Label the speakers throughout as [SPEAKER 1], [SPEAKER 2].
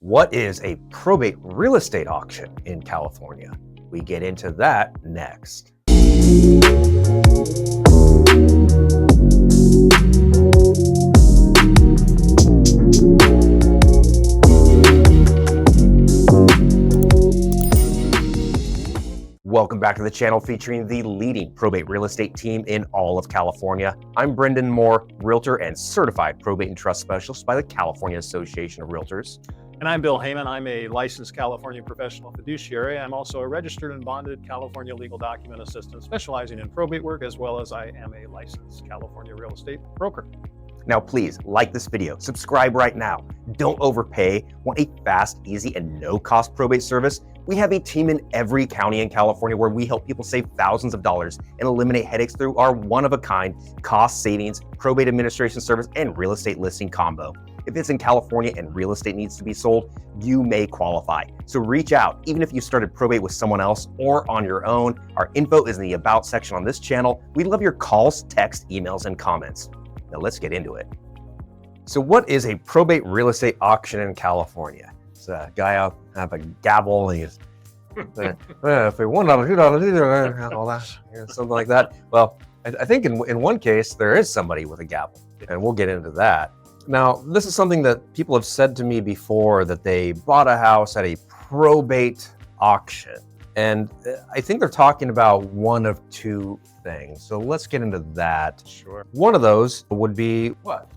[SPEAKER 1] What is a probate real estate auction in California? We get into that next. Welcome back to the channel featuring the leading probate real estate team in all of California. I'm Brendan Mohr, Realtor and Certified Probate and Trust Specialist by the California Association of Realtors.
[SPEAKER 2] And I'm Bill Heyman. I'm a licensed California professional fiduciary. I'm also a registered and bonded California legal document assistant specializing in probate work, as well as I am a licensed California real estate broker.
[SPEAKER 1] Now, please like this video, subscribe right now. Don't overpay. Want a fast, easy, and no-cost probate service? We have a team in every county in California where we help people save thousands of dollars and eliminate headaches through our one-of-a-kind cost savings, probate administration service, and real estate listing combo. If it's in California and real estate needs to be sold, you may qualify. So reach out, even if you started probate with someone else or on your own. Our info is in the About section on this channel. We love your calls, texts, emails, and comments. Now let's get into it. So what is a probate real estate auction in California? It's a guy out have a gavel and he's if we $1, $2, all that, something like that. Well, I think in one case there is somebody with a gavel, and we'll get into that. Now, this is something that people have said to me before, that they bought a house at a probate auction. And I think they're talking about one of two things. So let's get into that.
[SPEAKER 2] Sure.
[SPEAKER 1] One of those would be what?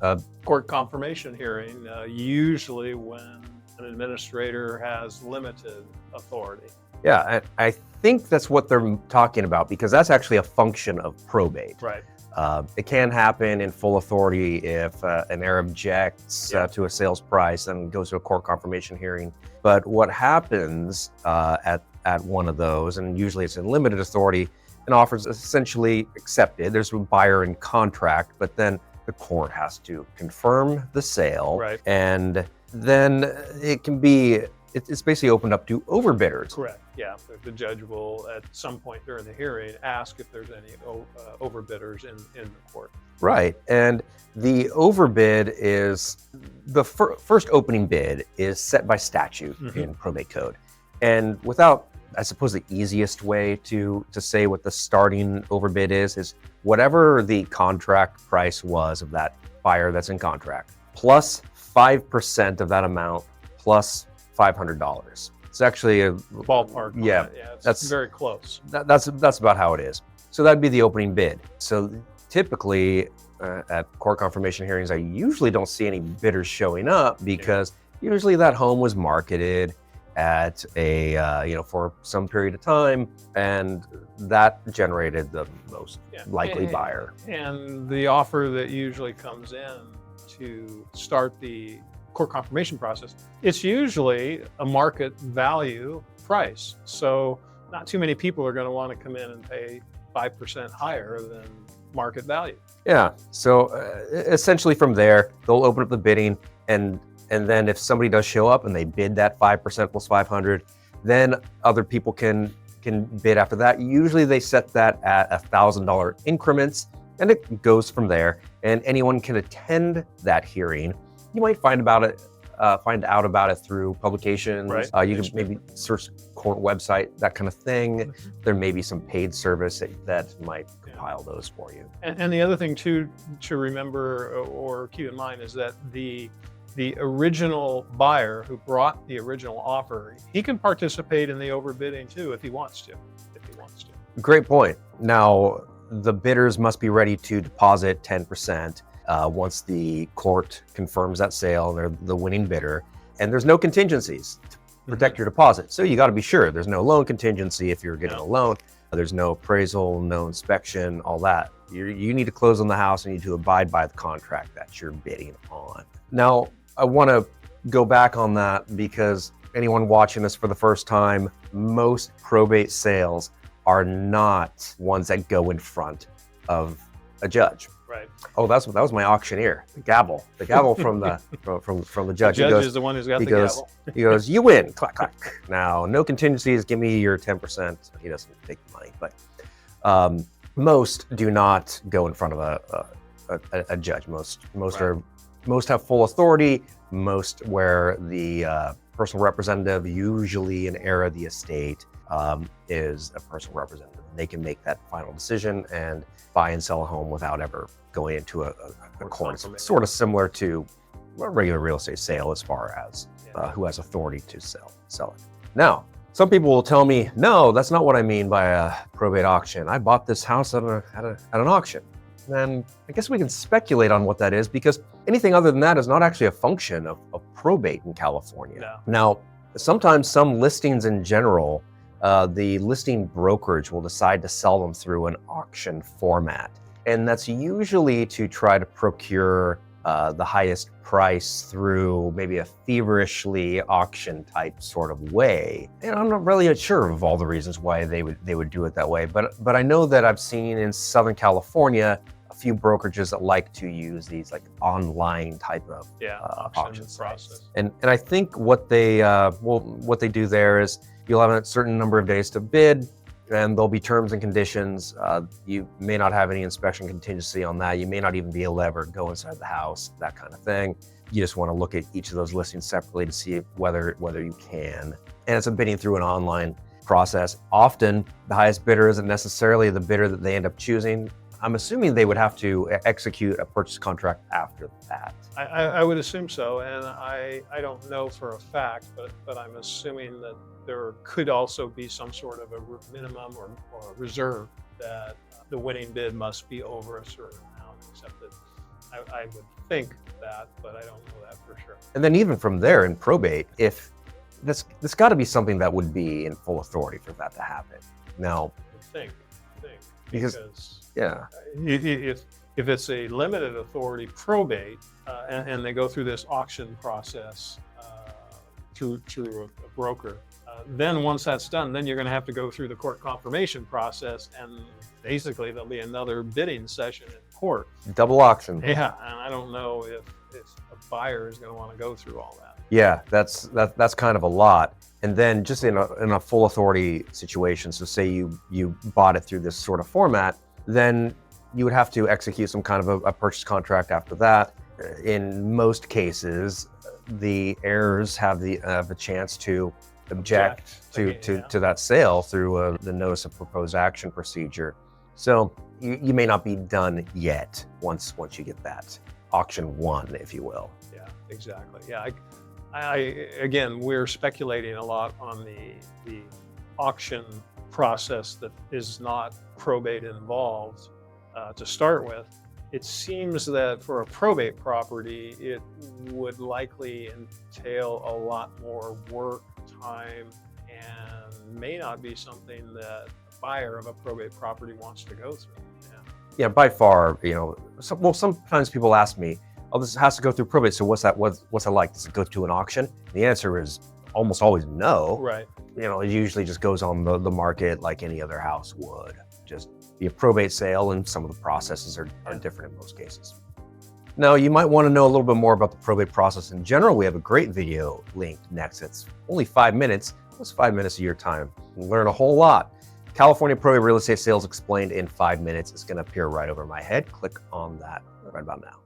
[SPEAKER 2] Court confirmation hearing, usually when an administrator has limited authority.
[SPEAKER 1] Yeah, I think that's what they're talking about, because that's actually a function of probate.
[SPEAKER 2] Right.
[SPEAKER 1] It can happen in full authority if an heir objects to a sales price and goes to a court confirmation hearing. But what happens at one of those, and usually it's in limited authority, an offer is essentially accepted. There's a buyer in contract, but then the court has to confirm the sale.
[SPEAKER 2] Right.
[SPEAKER 1] And then it can be, it's basically opened up to overbidders.
[SPEAKER 2] Correct. Yeah. The judge will, at some point during the hearing, ask if there's any overbidders in the court.
[SPEAKER 1] Right. And the overbid is the first opening bid is set by statute in probate code. And without, I suppose, the easiest way to say what the starting overbid is whatever the contract price was of that buyer that's in contract, plus 5% of that amount, plus $500. It's actually a
[SPEAKER 2] ballpark.
[SPEAKER 1] Yeah,
[SPEAKER 2] that's very close.
[SPEAKER 1] That's about how it is. So that'd be the opening bid. So typically at court confirmation hearings, I usually don't see any bidders showing up, because usually that home was marketed at a for some period of time, and that generated the most likely buyer.
[SPEAKER 2] And the offer that usually comes in to start the court confirmation process, it's usually a market value price. So not too many people are going to want to come in and pay 5% higher than market value.
[SPEAKER 1] Yeah. So essentially from there, they'll open up the bidding, and then if somebody does show up and they bid that 5% plus 500, then other people can bid after that. Usually they set that at $1,000 increments, and it goes from there. And anyone can attend that hearing. You might find out about it through publications.
[SPEAKER 2] Right.
[SPEAKER 1] You can maybe search court website, that kind of thing. There may be some paid service that might compile those for you.
[SPEAKER 2] And the other thing to remember or keep in mind is that the original buyer who brought the original offer, he can participate in the overbidding too if he wants to.
[SPEAKER 1] Great point. Now, the bidders must be ready to deposit 10% once the court confirms that sale and they're the winning bidder. And there's no contingencies to protect your deposit. So you got to be sure there's no loan contingency if you're getting a loan. There's no appraisal, no inspection, all that. You need to close on the house, and you need to abide by the contract that you're bidding on. Now, I want to go back on that, because anyone watching this for the first time, most probate sales are not ones that go in front of a judge.
[SPEAKER 2] Right.
[SPEAKER 1] Oh, that was my auctioneer. The gavel from the from the judge.
[SPEAKER 2] The judge is the one who's got the gavel.
[SPEAKER 1] He goes, "You win." Clack clack. Now, no contingencies. Give me your 10%. He doesn't take the money, but most do not go in front of a judge. Most have full authority. most where the personal representative, usually an heir of the estate, is a personal representative. They can make that final decision and buy and sell a home without ever going into a court. It's sort of similar to a regular real estate sale as far as who has authority to sell it. Now, some people will tell me, no, that's not what I mean by a probate auction. I bought this house at an auction. And I guess we can speculate on what that is, because anything other than that is not actually a function of probate in California.
[SPEAKER 2] No.
[SPEAKER 1] Now, sometimes some listings in general, the listing brokerage will decide to sell them through an auction format. And that's usually to try to procure the highest price through maybe a feverishly auction type sort of way. And I'm not really sure of all the reasons why they would do it that way. But I know that I've seen in Southern California a few brokerages that like to use these like online type of auction process. And I think what they do there is you'll have a certain number of days to bid, and there'll be terms and conditions. You may not have any inspection contingency on that. You may not even be able to ever go inside the house, that kind of thing. You just want to look at each of those listings separately to see whether you can. And it's a bidding through an online process. Often the highest bidder isn't necessarily the bidder that they end up choosing. I'm assuming they would have to execute a purchase contract after that.
[SPEAKER 2] I would assume so, and I don't know for a fact, but I'm assuming that there could also be some sort of a minimum or a reserve that the winning bid must be over a certain amount, except that I would think that, but I don't know that for sure.
[SPEAKER 1] And then even from there in probate, if there's got to be something that would be in full authority for that to happen. Now,
[SPEAKER 2] think
[SPEAKER 1] because yeah,
[SPEAKER 2] if it's a limited authority probate and they go through this auction process through a broker, then once that's done, then you're going to have to go through the court confirmation process, and basically there'll be another bidding session in court.
[SPEAKER 1] Double auction.
[SPEAKER 2] Yeah, and I don't know if a buyer is going to want to go through all that.
[SPEAKER 1] Yeah, that's kind of a lot. And then just in a full authority situation, so say you bought it through this sort of format, then you would have to execute some kind of a purchase contract after that. In most cases, the heirs have a chance to object to that sale through the notice of proposed action procedure. So you may not be done yet once you get that auction won, if you will.
[SPEAKER 2] Yeah, exactly. Yeah, again, we're speculating a lot on the auction process that is not probate involved to start with. It seems that for a probate property, it would likely entail a lot more work, time, and may not be something that a buyer of a probate property wants to go through.
[SPEAKER 1] Yeah, by far, sometimes people ask me, oh, this has to go through probate, so what's that like? Does it go to an auction? The answer is almost always no.
[SPEAKER 2] Right.
[SPEAKER 1] It usually just goes on the market like any other house would. Just be a probate sale, and some of the processes are different in most cases. Now, you might want to know a little bit more about the probate process in general. We have a great video linked next. It's only 5 minutes. It's 5 minutes of your time. You'll learn a whole lot. California Probate Real Estate Sales Explained in 5 minutes. It's going to appear right over my head. Click on that right about now.